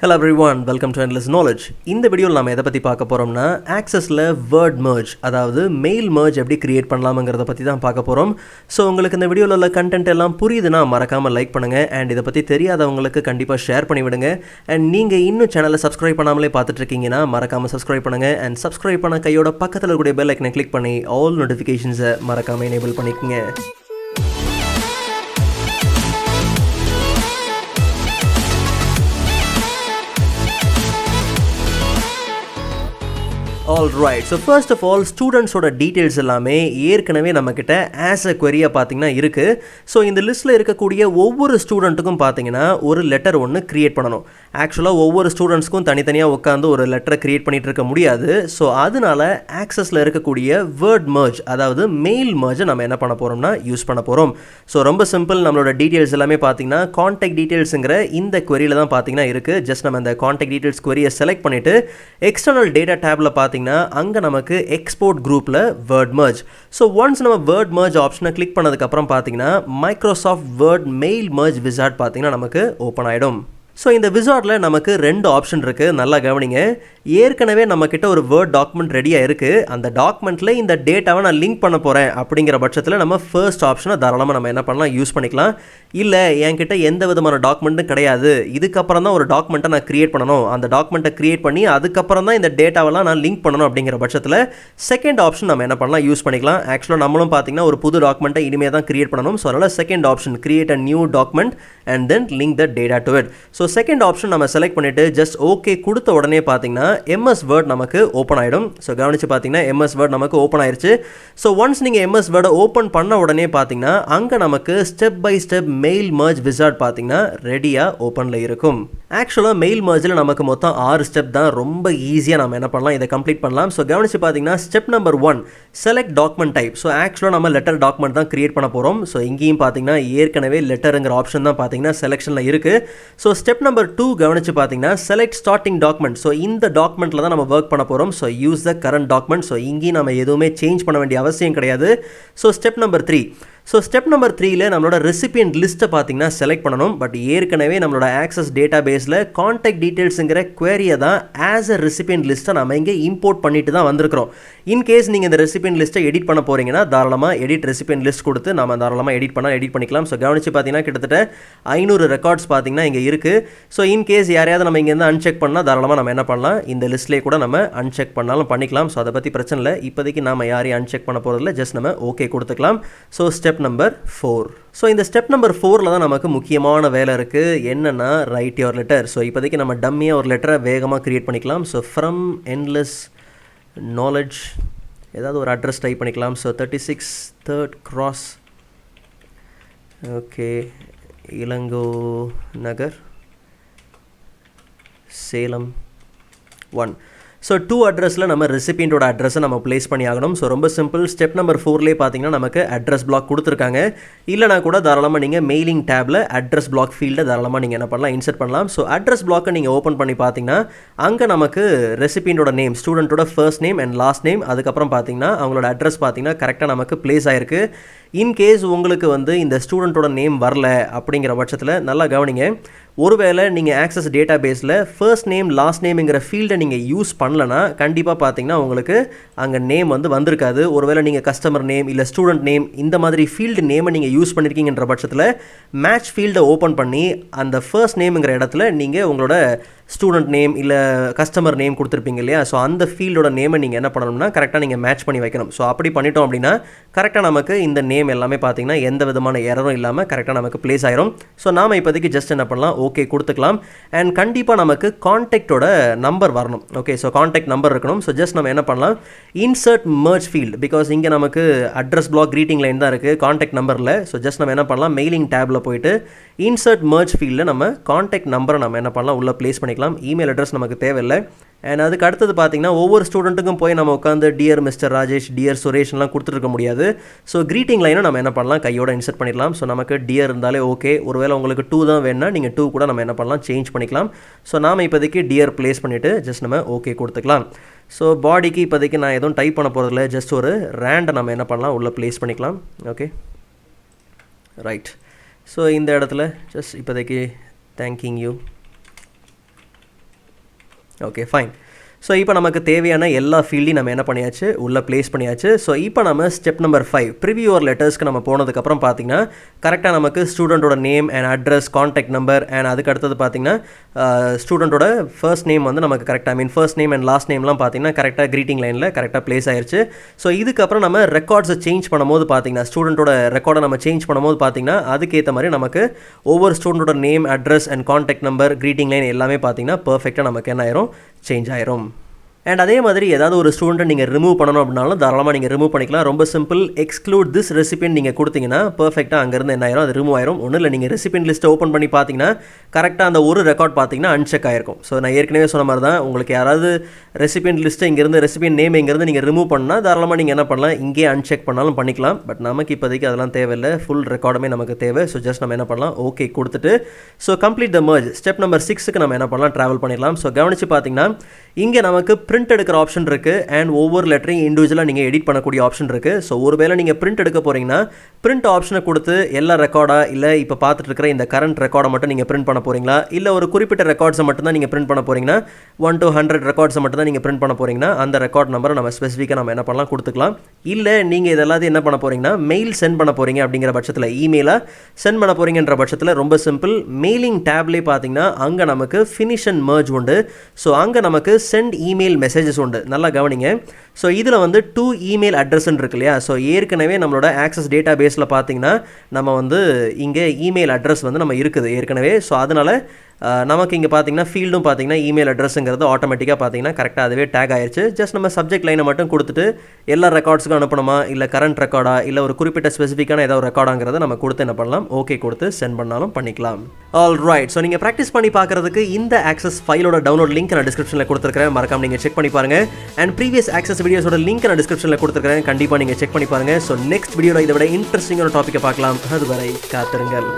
Hello everyone, welcome to Endless Knowledge. இந்த வீடியோவில் நாம எதை பற்றி பார்க்க போகிறோம்னா ஆக்சஸில் வேர்ட் merge அதாவது மெயில் merge எப்படி கிரியேட் பண்ணலாம்ங்கிறத பற்றி தான் பார்க்க போகிறோம். ஸோ உங்களுக்கு இந்த வீடியோவில் உள்ள கண்டென்ட் எல்லாம் புரியுதுன்னா மறக்காமல் லைக் பண்ணுங்கள் அண்ட் இதை பற்றி தெரியாதவங்களுக்கு கண்டிப்பாக ஷேர் பண்ணிவிடுங்க. அண்ட் நீங்கள் இன்னும் சேனலை சப்ஸ்கிரைப் பண்ணாமலே பார்த்துட்டு இருக்கீங்கன்னா மறக்காமல் சப்ஸ்கிரைப் பண்ணுங்கள் அண்ட் சப்ஸ்கிரைப் பண்ண கையோட பக்கத்தில் இருக்கக்கூடிய பெல் ஐக்கனை கிளிக் பண்ணி ஆல் நோட்டிஃபிகேஷன்ஸை மறக்காமல் எனேபிள் பண்ணிக்கோங்க. Alright, so first of all, students ஓட டீட்டெயில்ஸ் எல்லாமே ஏற்கனவே நம்மக்கிட்ட ஆஸ் அ query பார்த்தீங்கன்னா இருக்குது. ஸோ இந்த லிஸ்ட்டில் இருக்கக்கூடிய ஒவ்வொரு ஸ்டூடெண்ட்டுக்கும் பார்த்தீங்கன்னா ஒரு லெட்டர் ஒன்று க்ரியேட் பண்ணணும். ஆக்சுவலாக ஒவ்வொரு ஸ்டூடெண்ட்ஸ்க்கும் தனித்தனியாக உட்காந்து ஒரு லெட்டரை க்ரியேட் பண்ணிகிட்டு இருக்க முடியாது. ஸோ அதனால ஆக்சஸில் இருக்கக்கூடிய வேர்ட் merge அதாவது மெயில் merge நம்ம என்ன பண்ண போகிறோம்னா யூஸ் பண்ண போகிறோம். ஸோ ரொம்ப சிம்பிள், நம்மளோட டீட்டெயில்ஸ் எல்லாமே பார்த்தீங்கன்னா கான்டாக்ட் டீட்டெயில்ஸுங்கிற இந்த queryல தான் பார்த்தீங்கன்னா இருக்குது. ஜஸ்ட் நம்ம இந்த கான்டாக்ட் டீட்டெயில்ஸ் queryயை செலக்ட் பண்ணிவிட்டு எக்ஸ்டர்னல் டேட்டா டேப்பில் பார்த்தீங்கன்னா அங்கே நமக்கு எக்ஸ்போர்ட் குரூப்பில் வேர்ட் merge. ஸோ ஒன்ஸ் நம்ம வேர்ட் merge ஆப்ஷனை கிளிக் பண்ணதுக்கப்புறம் பார்த்தீங்கன்னா Microsoft word mail merge wizard பார்த்தீங்கன்னா நமக்கு ஓப்பன் ஆகிடும். ஸோ இந்த விசார்டில் நமக்கு ரெண்டு ஆப்ஷன் இருக்குது, நல்லா கவனிங்க. ஏற்கனவே நம்மக்கிட்ட ஒரு வேர்ட் டாக்குமெண்ட் ரெடியாக இருக்குது. அந்த டாக்குமெண்ட்டில் இந்த டேட்டாவை நான் லிங்க் பண்ண போகிறேன் அப்படிங்கிற பட்சத்தில் நம்ம ஃபர்ஸ்ட் ஆப்ஷனை தாராளமாக நம்ம என்ன பண்ணலாம், யூஸ் பண்ணிக்கலாம். இல்லை என்கிட்ட எந்த விதமான டாக்குமெண்ட்டும் கிடையாது, இதுக்கப்புறம் தான் ஒரு டாக்குமெண்ட்டை நான் க்ரியேட் பண்ணணும், அந்த டாக்குமெண்ட்டை க்ரியேட் பண்ணி அதுக்கப்புறம் தான் இந்த டேட்டாவெல்லாம் நான் லிங்க் பண்ணணும் அப்படிங்கிற பட்சத்தில் செகண்ட் ஆப்ஷன் நம்ம என்ன பண்ணலாம், யூஸ் பண்ணிக்கலாம். ஆக்சுவலாக நம்மளும் பார்த்தீங்கன்னா ஒரு புது டாக்குமெண்ட்டை இனிமேல் தான் க்ரியேட் பண்ணணும். ஸோ அதனால் second option create a new document and then link the data to it. So second option நம்ம செலக்ட் பண்ணிவிட்டு ஜஸ்ட் ஓகே கொடுத்த உடனே பார்த்தீங்கன்னா எம்எஸ் வேர்ட் நமக்கு ஓப்பன் ஆகிடும். ஸோ கவனித்து பார்த்தீங்கன்னா எம்எஸ் வேர்ட் நமக்கு ஓப்பன் ஆயிடுச்சு. ஸோ ஒன்ஸ் நீங்கள் எம்எஸ் வேர்டை ஓப்பன் பண்ண உடனே பார்த்தீங்கன்னா அங்கே நமக்கு step by step mail merge wizard பார்த்தீங்கன்னா ரெடியாக ஓப்பனில் இருக்கும். ஆக்சுவலாக மெயில் mergeல நமக்கு மொத்தம் 6 ஸ்டெப் தான், ரொம்ப ஈஸியாக நம்ம என்ன பண்ணலாம், இதை கம்ப்ளீட் பண்ணலாம். ஸோ கவனித்து பார்த்தீங்கன்னா step number 1 select document type. So ஆக்சுவலாக நம்ம லெட்டர் டாக்குமெண்ட் தான் கிரியேட் பண்ண போகிறோம். ஸோ இங்கேயும் பார்த்தீங்கன்னா ஏற்கனவே லெட்டருங்கிற ஆப்ஷன் தான் பார்த்தீங்கன்னா செலெக்ஷனில் இருக்குது. ஸோ ஸ்டெப் நம்பர் 2 கவனித்து பார்த்தீங்கன்னா செலக்ட் ஸ்டார்டிங் டாக்குமெண்ட். ஸோ இந்த டாக்குமெண்ட்டில் தான் நம்ம ஒர்க் பண்ண போகிறோம். So use the current document. So இங்கேயும் நம்ம எதுவுமே சேஞ்ச் பண்ண வேண்டிய அவசியம் கிடையாது. So step number 3. So step number 3ல நம்மளோட ரெசிபியன்ட் லிஸ்ட்டை பார்த்தீங்கன்னா செலக்ட் பண்ணணும். பட் ஏற்கனவே நம்மளோட ஆக்சஸ் டேட்டா பேஸில் கான்டாக்ட் டீட்டெயில்ஸுங்கிற குவேரியை தான் ஆஸ் அ ரெசிபியன்ட் லிஸ்ட்டை நம்ம இங்கே இம்போர்ட் பண்ணிட்டு தான் வந்திருக்கிறோம். இன்கேஸ் நீங்கள் இந்த ரெசிபியன்ட் லிஸ்ட்டை எடிட் பண்ண போகிறீங்கன்னா தாராளமாக எடிட் ரெசிபியன்ட் லிஸ்ட் கொடுத்து நம்ம தாராளமாக எடிட் பண்ணிக்கலாம். ஸோ கவனித்து பார்த்தீங்கன்னா கிட்டத்தட்ட 500 ரெக்கார்ட்ஸ் பார்த்தீங்கன்னா இங்கே இருக்குது. ஸோ இன்கேஸ் யாரையாவது நம்ம இங்கேருந்து அன்செக் பண்ணால் தாராளமாக நம்ம என்ன பண்ணலாம், இந்த லிஸ்ட்லேயே கூட நம்ம அன்செக் பண்ணாலும் பண்ணிக்கலாம். ஸோ அதை பற்றி பிரச்சனை இல்லை. இப்போதைக்கு நம்ம யாரையும் அன்செக் பண்ண போகிறதில்ல, ஜஸ்ட் நம்ம ஓகே கொடுத்துக்கலாம். So step number 4. ஸோ இந்த ஸ்டெப் நம்பர் 4ல தான் நமக்கு முக்கியமான வேலை இருக்குது. என்னென்னா ரைட் யுவர் லெட்டர். ஸோ இப்போதைக்கு நம்ம டம்மியாக ஒரு லெட்டரை வேகமாக க்ரியேட் பண்ணிக்கலாம். ஸோ ஃப்ரம் என்லெஸ் நாலேஜ் ஏதாவது ஒரு அட்ரஸ் டைப் பண்ணிக்கலாம். So 36 3rd Cross, okay, Ilango Nagar, Salem 1. So 2 அட்ரஸில் நம்ம ரெசிபியண்ட்டோட அட்ரஸை நம்ம ப்ளேஸ் பண்ணி ஆகணும். ஸோ ரொம்ப சிம்பிள். ஸ்டெப் நம்பர் 4லேயே பார்த்தீங்கன்னா நமக்கு அட்ரஸ் பிளாக் கொடுத்துருக்காங்க. இல்லைனா கூட தாராளமாக நீங்கள் மெயிலிங் டேப்பில் அட்ரஸ் பிளாக் ஃபீல்டை தாராளமாக நீங்கள் என்ன பண்ணலாம், இன்சர்ட் பண்ணலாம். ஸோ அட்ரஸ் பிளாக்கை நீங்கள் ஓப்பன் பண்ணி பார்த்தீங்கன்னா அங்கே நமக்கு ரெசிபியண்ட்டோட நேம், ஸ்டூடெண்ட்டோட first name and last name, அதுக்கப்புறம் பார்த்தீங்கன்னா அவங்களோட அட்ரஸ் பார்த்தீங்கன்னா கரெக்டாக நமக்கு ப்ளேஸ் ஆகிருக்கு. இன்கேஸ் உங்களுக்கு இந்த ஸ்டூடெண்ட்டோட நேம் வரல அப்படிங்கிற பட்சத்தில் நல்லா கவனிங்க. ஒருவேளை நீங்கள் ஆக்சஸ் டேட்டா பேஸில் ஃபர்ஸ்ட் நேம் லாஸ்ட் நேம்ங்கிற ஃபீல்டை நீங்கள் யூஸ் பண்ணலன்னா கண்டிப்பாக பார்த்தீங்கன்னா உங்களுக்கு அங்கே நேம் வந்திருக்காது. ஒருவேளை நீங்கள் கஸ்டமர் நேம் இல்லை ஸ்டூடெண்ட் நேம் இந்த மாதிரி ஃபீல்டு நேமை நீங்கள் யூஸ் பண்ணியிருக்கீங்கன்ற பட்சத்தில் மேட்ச் ஃபீல்டை ஓப்பன் பண்ணி அந்த ஃபர்ஸ்ட் நேம்ங்கிற இடத்துல நீங்கள் உங்களோட ஸ்டூடெண்ட் நேம் இல்லை கஸ்டமர் நேம் கொடுத்துருப்பீங்க இல்லையா, ஸோ அந்த ஃபீல்டோட நேமை நீங்கள் என்ன பண்ணணும்னா கரெக்டாக நீங்கள் மேட்ச் பண்ணி வைக்கணும். ஸோ அப்படி பண்ணிட்டோம் அப்படின்னா கரெக்டாக நமக்கு இந்த நேம் எல்லாமே பார்த்தீங்கன்னா எந்த விதமான எரரும் இல்லாமல் கரெக்டாக நமக்கு ப்ளேஸ் ஆயிரும். ஸோ நாம் இப்போதைக்கு ஜஸ்ட் என்ன பண்ணலாம், ஓகே கொடுத்துக்கலாம். அண்ட் கண்டிப்பாக நமக்கு கான்டாக்டோட நம்பர் வரணும். ஓகே, ஸோ கான்டாக்ட் நம்பர் இருக்கணும். ஸோ ஜஸ்ட் நம்ம என்ன பண்ணலாம், இன்சர்ட் merge ஃபீல்டு, பிகாஸ் இங்கே நமக்கு அட்ரஸ் பிளாக் க்ரீட்டிங் லைன் தான் இருக்குது, கான்டாக்ட் நம்பரில். ஸோ ஜஸ்ட் நம்ம என்ன பண்ணலாம், மெயிலிங் டேப்பில் போயிட்டு இன்சர்ட் merge ஃபீல்டில் நம்ம கான்டாக்ட் நம்பரை நம்ம என்ன பண்ணலாம், உள்ளே ப்ளேஸ் பண்ணிக்கலாம். இமெயில் அட்ரஸ் நமக்கு தேவையில்லை. அண்ட் அதுக்கு அடுத்தது பார்த்தீங்கன்னா ஒவ்வொரு ஸ்டூடெண்ட்டுக்கும் போய் நம்ம உட்காந்து டியர் மிஸ்டர் ராஜேஷ், டியர் சுரேஷ்லாம் கொடுத்துருக்க முடியாது. ஸோ க்ரீட்டிங் லைனை நம்ம என்ன பண்ணலாம், கையோட இன்சர்ட் பண்ணிடலாம். ஸோ நமக்கு டியர் இருந்தாலே ஓகே. ஒருவேளை உங்களுக்கு 2 தான் வேணும்னா நீங்கள் 2 கூட நம்ம என்ன பண்ணலாம், சேஞ்ச் பண்ணிக்கலாம். ஸோ நாம் இப்போதைக்கு டியர் ப்ளேஸ் பண்ணிவிட்டு ஜஸ்ட் நம்ம ஓகே கொடுத்துக்கலாம். ஸோ பாடிக்கு இப்போதைக்கு நான் எதுவும் டைப் பண்ண போகிறதில்ல, ஜஸ்ட் ஒரு ரேண்டை நம்ம என்ன பண்ணலாம், உள்ளே ப்ளேஸ் பண்ணிக்கலாம். Okay, right. ஸோ இந்த இடத்துல ஜஸ்ட் இப்போதைக்கு தேங்க்யூ ஓகே ஃபைன். ஸோ இப்போ நமக்கு தேவையான எல்லா ஃபீல்டையும் நம்ம என்ன பண்ணியாச்சு, உள்ளே ப்ளேஸ் பண்ணியாச்சு. ஸோ இப்போ நம்ம ஸ்டெப் நம்பர் 5 ப்ரிவியூ ஆர் லெட்டர்ஸ்க்கு நம்ம போனதுக்கப்புறம் பார்த்திங்கன்னா கரெக்டாக நமக்கு ஸ்டூடெண்ட்டோட name and address, contact number and அதுக்கு அடுத்தது பார்த்திங்கன்னா ஸ்டூடெண்ட்டோட ஃபர்ஸ்ட் நேம் வந்து நமக்கு கரெக்டாக ஃபர்ஸ்ட் நேம் அண்ட் லாஸ்ட் நேம்லாம் பார்த்திங்கன்னா கரெக்டாக க்ரீட்டிங் லைனில் கரெக்டாக ப்ளேஸ் ஆயிடுச்சு. ஸோ இதுக்கப்புறம் நம்ம ரெக்கார்ட்ஸை சேஞ்ச் பண்ணும்போது பார்த்திங்கன்னா ஸ்டூடெண்ட்டோட ரெக்கார்டை நம்ம சேஞ்ச் பண்ணும்போது பார்த்திங்கன்னா அதுக்கேற்ற மாதிரி நமக்கு ஒவ்வொரு ஸ்டூடெண்ட்டோட name, address and contact number, greeting line எல்லாமே பார்த்திங்கன்னா பர்ஃபெக்டாக நமக்கு என்ன ஆயிரும், சேஞ்ச் ஆயிரும். அண்ட் அதே மாதிரி ஏதாவது ஒரு ஸ்டூடெண்ட்டை நீங்கள் ரிமூவ் பண்ணணும் அப்படின்னாலும் தாராளமாக நீங்கள் ரிமூவ் பண்ணிக்கலாம். ரொம்ப சிம்பிள், எக்ஸ்க்ளூட் திஸ் ரெசிபியன்ட் நீங்கள் கொடுத்தீங்கன்னா பர்ஃபெக்டாக அங்கேருந்து என்ன ஆயிரும், அது ரிமூவ் ஆயிரும். ஒன்றும் இல்லை, நீங்கள் ரெசிபியன்ட் லிஸ்ட்டை ஓப்பன் பண்ணி பார்த்தீங்கன்னா கரெக்டாக அந்த ஒரு ரெக்கார்ட் பார்த்தீங்கன்னா அன்செக் ஆயிருக்கும். ஸோ நான் ஏற்கனவே சொன்ன மாதிரி தான், உங்களுக்கு யாராவது ரெசிபியன்ட் லிஸ்ட்டை இங்கேருந்து ரெசிபியன்ட் நேம் இங்கேருந்து நீங்கள் ரிமூவ் பண்ணால் தாராளமாக நீங்கள் என்ன பண்ணலாம், இங்கே அன்செக் பண்ணாலும் பண்ணிக்கலாம். பட் நமக்கு இப்போதைக்கு அதெல்லாம் தேவையில்லை, ஃபுல் ரெக்கார்டுமே நமக்கு தேவை. ஸோ ஜஸ்ட் நம்ம என்ன பண்ணலாம், ஓகே கொடுத்துட்டு so complete the merge step number 6க்கு நம்ம என்ன பண்ணலாம், ட்ராவல் பண்ணிடலாம். ஸோ கவனித்து பார்த்தீங்கன்னா இங்கே நமக்கு பிரிண்ட் எடுக்கிற ஆப்ஷன் இருக்குது அண்ட் ஒவ்வொரு லெட்டரையும் இண்டிவிஜுவலாக நீங்கள் எடிட் பண்ணக்கூடிய ஆப்ஷன் இருக்குது. ஸோ ஒருவேளை நீங்கள் பிரிண்ட் எடுக்க போகிறீங்கன்னா பிரிண்ட் ஆப்ஷனை கொடுத்து எல்லா ரெக்கார்டாக இல்லை இப்போ பார்த்துட்டு இருக்கிற இந்த கரண்ட் ரெக்கார்டை மட்டும் நீங்கள் பிரிண்ட் பண்ண போகிறீங்களா, இல்லை ஒரு குறிப்பிட்ட ரெக்கார்ட்ஸை மட்டும் தான் நீங்கள் பிரிண்ட் பண்ண போகிறீங்கன்னா 1 to 100 ரெக்கார்ட்ஸை மட்டும் தான் நீங்கள் பிரிண்ட் பண்ண போகிறீங்கன்னா அந்த ரெக்கார்ட் நம்பரை நம்ம ஸ்பெசிஃபிக்காக நம்ம என்ன பண்ணலாம், கொடுத்துக்கலாம். இல்லை நீங்கள் இதெல்லாத்தையும் என்ன பண்ண போகிறீங்கன்னா மெயில் சென்ட் பண்ண போகிறீங்க அப்படிங்கிற பட்சத்தில், இமெயிலாக சென்ட் பண்ண போகிறீங்கன்ற பட்சத்தில் ரொம்ப சிம்பிள், மெயிலிங் டேப்லேயே பார்த்தீங்கன்னா அங்கே நமக்கு ஃபினிஷ் அண்ட் மர்ஜ் உண்டு. ஸோ அங்கே நமக்கு சென்ட் இமெயில் மெசேஜஸ் உண்டு. நல்லா கவனிங்க. ஸோ இதில் வந்து 2 இமெயில் அட்ரஸ்ன்னு இருக்கு இல்லையா. ஸோ ஏற்கனவே நம்மளோட ஆக்சஸ் டேட்டா பேஸில் பார்த்தீங்கன்னா நம்ம வந்து இங்கே இமெயில் அட்ரஸ் வந்து நம்ம இருக்குது ஏற்கனவே. ஸோ அதனால் நமக்கு இங்கே பார்த்தீங்கன்னா ஃபீல்டும் பார்த்தீங்கன்னா இமெயில் அட்ரஸுங்கிறது ஆட்டோமேட்டிக்காக பார்த்தீங்கன்னா கரெக்டாக அதுவே டேக் ஆயிடுச்சு. ஜஸ்ட் நம்ம சப்ஜெக்ட் லைனை மட்டும் கொடுத்துட்டு எல்லா ரெக்கார்ட்ஸுக்கும் அனுப்பணுமா, இல்லை கரண்ட் ரெக்கார்டா, இல்லை ஒரு குறிப்பிட்ட ஸ்பெசிஃபிக்கான ஏதாவது ரெக்கார்டாங்கிறத நம்ம கொடுத்து என்ன பண்ணலாம், ஓகே கொடுத்து சென்ட் பண்ணாலும் பண்ணிக்கலாம். All right. ஸோ நீங்கள் ப்ராக்டிஸ் பண்ணி பார்க்குறதுக்கு இந்த ஆக்சஸ் ஃபைலோட டவுன்லோட் லிங்க் நான் டிஸ்கிரிப்ஷனில் கொடுத்துருக்கேன், மறக்காம நீங்கள் செக் பண்ணி பாருங்கள். அண்ட் ப்ரீவியஸ் ஆக்சஸ் வீடியோஸோட லிங்க் நான் டிஸ்கிரிப்ஷனில் கொடுத்துருக்கேன், கண்டிப்பாக நீங்கள் செக் பண்ணி பாருங்கள். ஸோ நெக்ஸ்ட் வீடியோவில் இதை விட இன்ட்ரெஸ்டிங்கான டாப்பிக்கை பார்க்கலாம். அதுவரை காத்திருங்கள்.